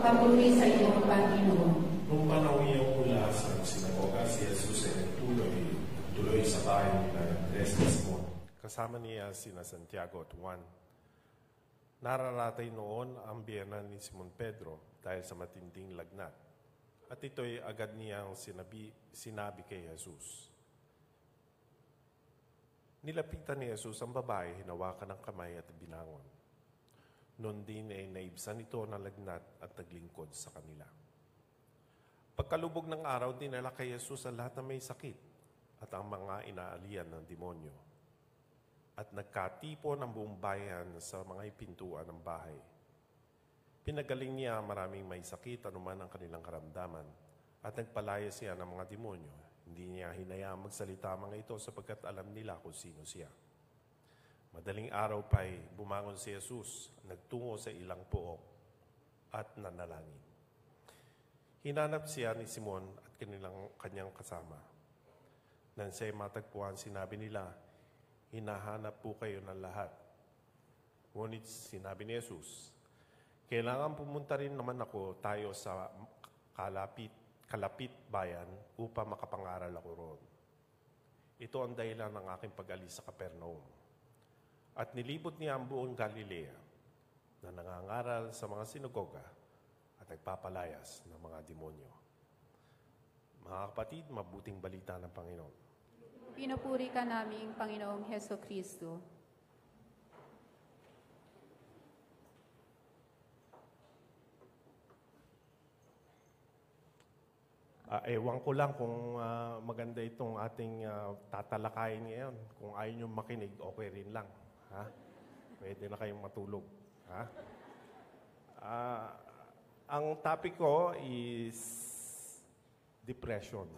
Papuri sa iyong Panginoon. Nung panahon niyang mula sa sinagoga, si Jesus ay tuloy sa bahay nila Simon. Kasama niya sina Santiago at Juan. Nararatay noon ang biyenan ni Simon Pedro dahil sa matinding lagnat. At ito'y agad niyang sinabi kay Jesus. Nilapitan ni Jesus ang babae, hinawakan ng kamay at binangon. Noon din ay naibsan ito ng lagnat at naglingkod sa kanila. Pagkalubog ng araw, dinala kay Jesus ang lahat na may sakit at ang mga inaalian ng demonyo. At nagkatipon ang buong bayan sa mga pintuan ng bahay. Pinagaling niya maraming may sakit, anuman ang kanilang karamdaman, at nagpalaya siya ng mga demonyo. Hindi niya hinayaang magsalita ang mga ito sapagkat alam nila kung sino siya. Madaling araw pa'y bumangon si Jesus, nagtungo sa ilang pook at nanalangin. Hinanap siya ni Simon at kanyang kasama. Nang siya'y matagpuan, sinabi nila, hinahanap po kayo ng lahat. Ngunit sinabi ni Jesus, kailangan pumunta rin naman tayo sa kalapit bayan upang makapangaral ako roon. Ito ang dahilan ng aking pag-alis sa Capernaum. At nilibot niya ang buong Galilea na nangangaral sa mga sinagoga at nagpapalayas ng mga demonyo. Mga kapatid, mabuting balita ng Panginoon. Pinupuri ka namin, Panginoong Heso Kristo. Ewan ko lang kung maganda itong ating tatalakayin ngayon. Kung ayaw nyo makinig, okay rin lang. Ha? Pwede na kayong matulog. Ha? Ang topic ko is depression.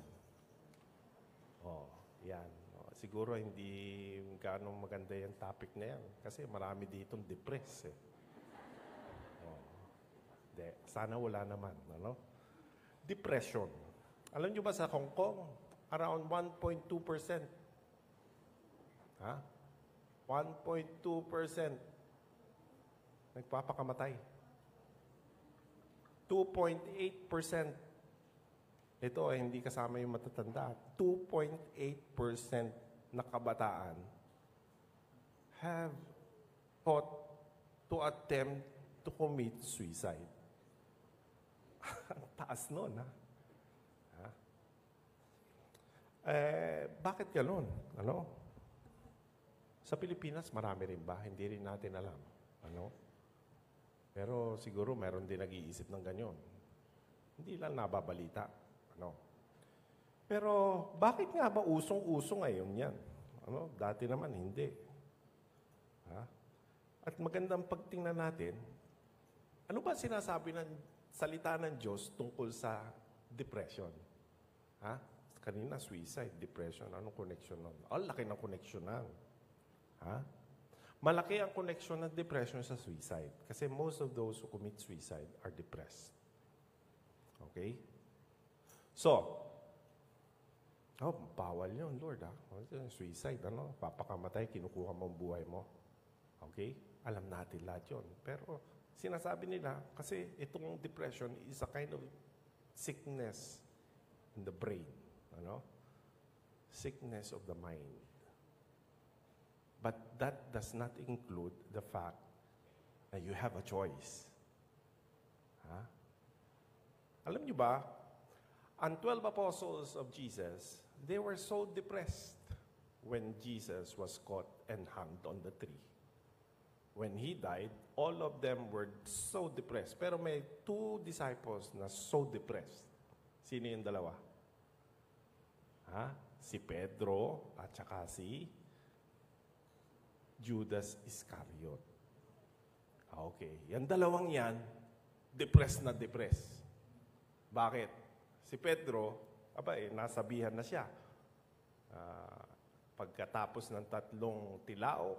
Yan. Siguro hindi ganong maganda yung topic na yan. Kasi marami ditong depressed. Sana wala naman. Ano? Depression. Alam nyo ba sa Hong Kong, around 1.2%. Ha? 1.2% nagpapakamatay. 2.8%. Ito ay hindi kasama yung matatanda. 2.8% na kabataan have thought to attempt to commit suicide. Ang taas nun, ha? Bakit gano'n? Ano? Sa Pilipinas, marami rin ba? Hindi rin natin alam. Ano? Pero siguro meron din nag-iisip ng ganyan. Hindi lang nababalita. Ano? Pero bakit nga ba usong-usong ngayon yan? Ano? Dati naman hindi. Ha? At magandang pagtingnan natin, ano ba sinasabi ng salita ng Diyos tungkol sa depression? Ha? Kanina, suicide, depression, anong connection nun? Laki ng connection nun. Ha? Malaki ang connection ng depression sa suicide. Kasi most of those who commit suicide are depressed. Okay? So, bawal yun, Lord, ha? Suicide, ano? Papakamatay, kinukuha mo ang buhay mo. Okay? Alam natin lahat yun. Pero, sinasabi nila, kasi itong depression is a kind of sickness in the brain. Ano? Sickness of the mind. But that does not include the fact that you have a choice. Ha? Alam niyo ba, ang 12 apostles of Jesus, they were so depressed when Jesus was caught and hanged on the tree. When He died, all of them were so depressed. Pero may 2 disciples na so depressed. Sino yung dalawa? Si Pedro at saka si Judas Iscariot. Okay. Yan dalawang yan, depressed na depressed. Bakit? Si Pedro, nasabihan na siya. Pagkatapos ng 3 tilao,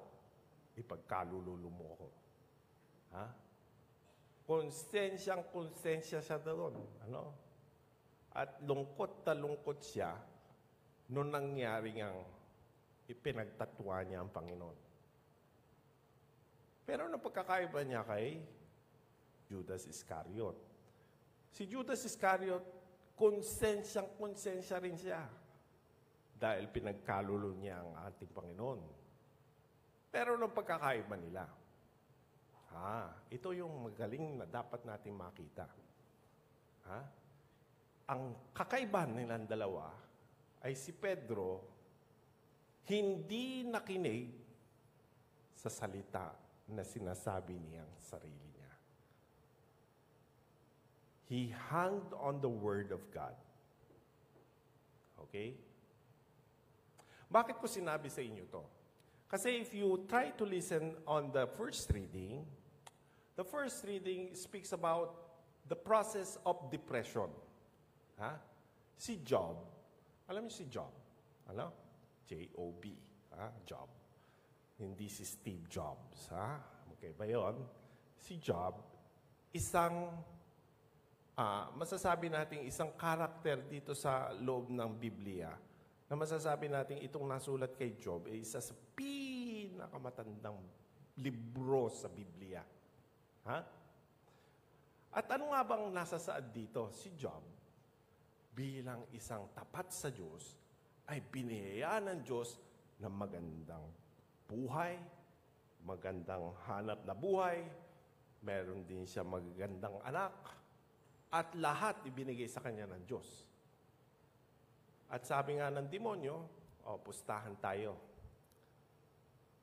ipagkalululo mo ako. Konsensya siya doon. At lungkot na lungkot siya nung nangyari ngang ipinagtatwa niya ang Panginoon. Pero ano pagkakaiba niya kay Judas Iscariot? Si Judas Iscariot, konsensya rin siya. Dahil pinagkalulo niya ang ating Panginoon. Pero ano pagkakaiba nila? Ito yung magaling na dapat natin makita. Ang kakaibahan nilang dalawa ay si Pedro hindi nakinig sa salita na sinasabi niyang sarili niya. He hung on the Word of God. Okay? Bakit ko sinabi sa inyo to? Kasi if you try to listen on the first reading speaks about the process of depression. Si Job, alam niyo si Job? J-O-B. Job. Hindi si Steve Jobs. Okay ba yun? Si Job, masasabi natin isang karakter dito sa loob ng Biblia na masasabi natin itong nasulat kay Job ay isa sa pinakamatandang libro sa Biblia. At ano nga bang nasa saad dito? Si Job, bilang isang tapat sa Diyos, ay biniyayaan ng Diyos ng magandang buhay, magandang hanap na buhay, meron din siya magagandang anak, at lahat ibinigay sa kanya ng Diyos. At sabi nga ng demonyo, pustahan tayo.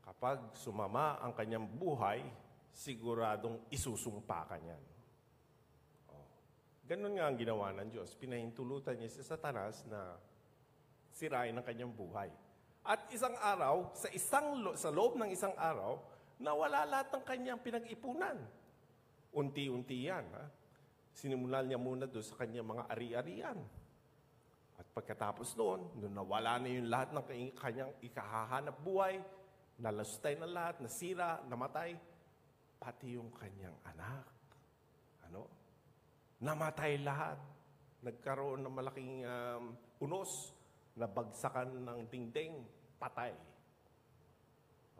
Kapag sumama ang kanyang buhay, siguradong isusumpa ka niyan. Ganun nga ang ginawa ng Diyos. Pinahintulutan niya si Satanas na sirain ang kanyang buhay. At isang araw, sa loob ng isang araw, nawala lahat ng kanyang pinag-ipunan. Unti-unti yan. Sinimulan niya muna doon sa kanyang mga ari-arian. At pagkatapos noon, nung nawala na yung lahat ng kanyang ikahahanap buhay, nalustay na lahat, nasira, namatay, pati yung kanyang anak. Namatay lahat. Nagkaroon ng malaking unos, nabagsakan ng dingding, patay.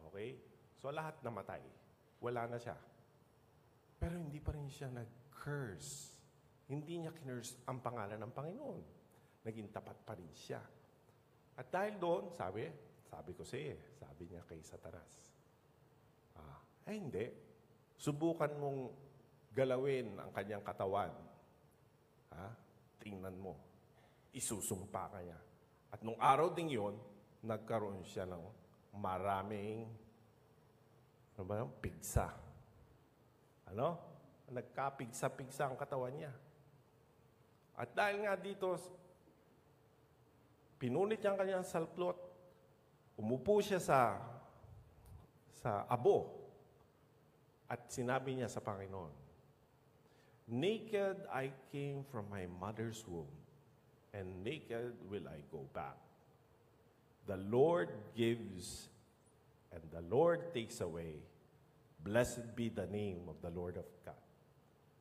Okay? So lahat namatay. Wala na siya. Pero hindi pa rin siya nag-curse. Hindi niya kinurse ang pangalan ng Panginoon. Naging tapat pa rin siya. At dahil doon, sabi ko sabi niya kay Satanas, hindi. Subukan mong galawin ang kanyang katawan. Tingnan mo. Isusumpa ka niya. At nung araw ding yun, nagkaroon siya ng maraming pigsa. Nagkapigsa-pigsa ang katawan niya. At dahil nga dito, pinunit niya ang kanyang salplot, umupo siya sa abo, at sinabi niya sa Panginoon, "Naked I came from my mother's womb, and naked will I go back. The Lord gives, and the Lord takes away. Blessed be the name of the Lord of God."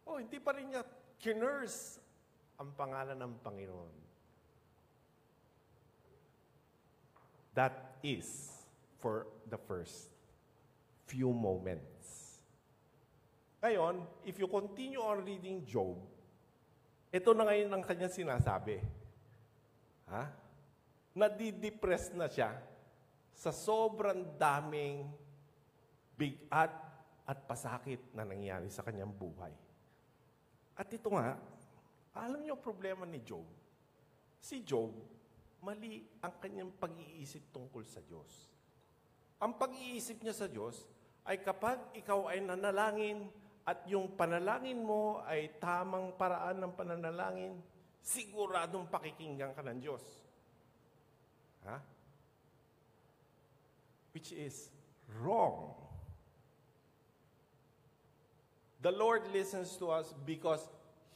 Hindi pa rin niya kinurse ang pangalan ng Panginoon. That is for the first few moments. Ngayon, if you continue on reading Job, ito na ngayon ang kanyang sinasabi. Nadidepress na siya sa sobrang daming bigat at pasakit na nangyari sa kanyang buhay. At ito nga, alam niyo ang problema ni Job? Si Job, mali ang kanyang pag-iisip tungkol sa Diyos. Ang pag-iisip niya sa Diyos ay kapag ikaw ay nanalangin at yung panalangin mo ay tamang paraan ng pananalangin, siguradong pakikinggan ka ng Diyos. Ha? Which is wrong. The Lord listens to us because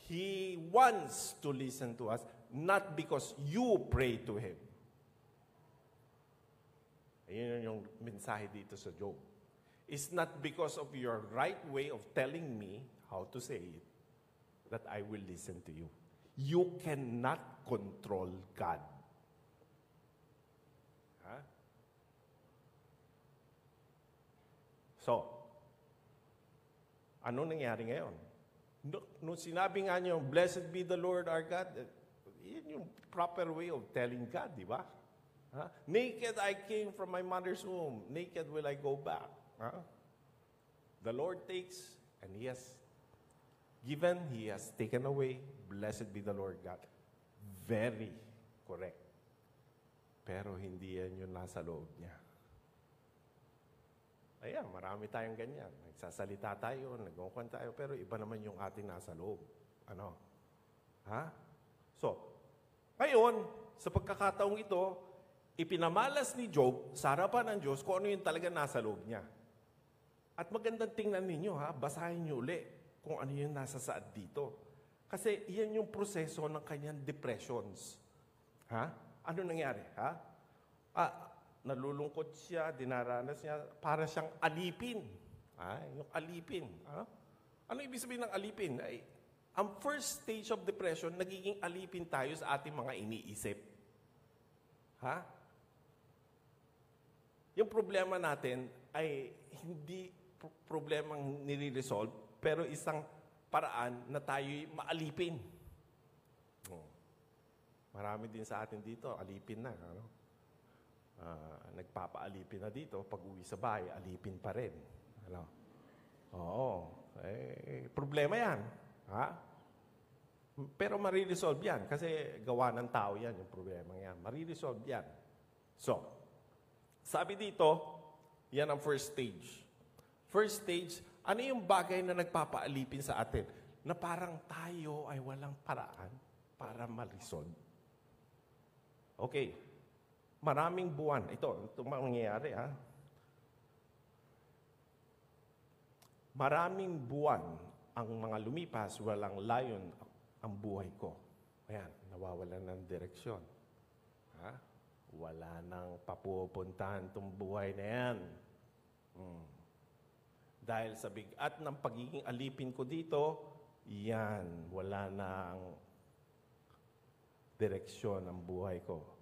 He wants to listen to us, not because you pray to Him. Ayun yung mensahe dito sa Job. It's not because of your right way of telling me how to say it that I will listen to you. You cannot control God. Ha? So, ano nangyari ngayon? Nung sinabi nga niyo, blessed be the Lord our God, yun yung proper way of telling God, di ba? Huh? Naked I came from my mother's womb, naked will I go back. Huh? The Lord takes, and He has given, He has taken away. Blessed be the Lord God. Very correct. Pero hindi yan yung nasa loob niya. Ayan, marami tayong ganyan. Nagsasalita tayo, nagkukuhan tayo, pero iba naman yung ating nasa loob. Ano? Ha? So, ngayon, sa pagkakataong ito, ipinamalas ni Job sa harapan ng Diyos kung ano yung talaga nasa loob niya. At magandang tingnan ninyo, ha? Basahin niyo uli kung ano yung nasa saad dito. Kasi iyan yung proseso ng kanyang depressions. Ha? Ano nangyari? Ha? Nalulungkot siya, dinaranas niya, para siyang alipin. Yung alipin. Ano ibig sabihin ng alipin? Ang first stage of depression, nagiging alipin tayo sa ating mga iniisip. Ha? Yung problema natin ay hindi problemang nire-resolve, pero isang paraan na tayo'y maalipin. Marami din sa atin dito, alipin na. Ano? Nagpapaalipin na dito, pag uwi sa bahay, alipin pa rin. Ano? Oo. Problema yan. Ha? Pero mariresolve yan, kasi gawa ng tao yan, yung problema yan. Mariresolve yan. So, sabi dito, yan ang first stage. First stage, ano yung bagay na nagpapaalipin sa atin? Na parang tayo ay walang paraan para ma-resolve. Okay. Maraming buwan. Ito mangyayari, ha? Maraming buwan ang mga lumipas, walang layon ang buhay ko. Ayan, nawawalan ng direksyon. Ha? Wala nang papupuntahan itong buhay na yan. Dahil sa bigat ng pagiging alipin ko dito, yan, wala nang direksyon ang buhay ko.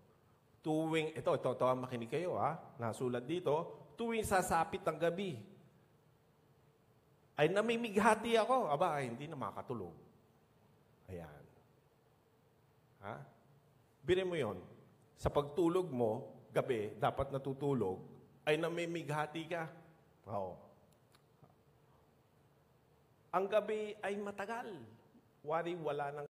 Ito, makinig kayo, ha? Nasulat dito, tuwing sasapit ang gabi, ay namimighati ako. Aba, ay, hindi na makatulog. Ayan. Ha? Birin mo yon. Sa pagtulog mo, gabi, dapat natutulog, ay namimighati ka. Oo. Ang gabi ay matagal. Wala nang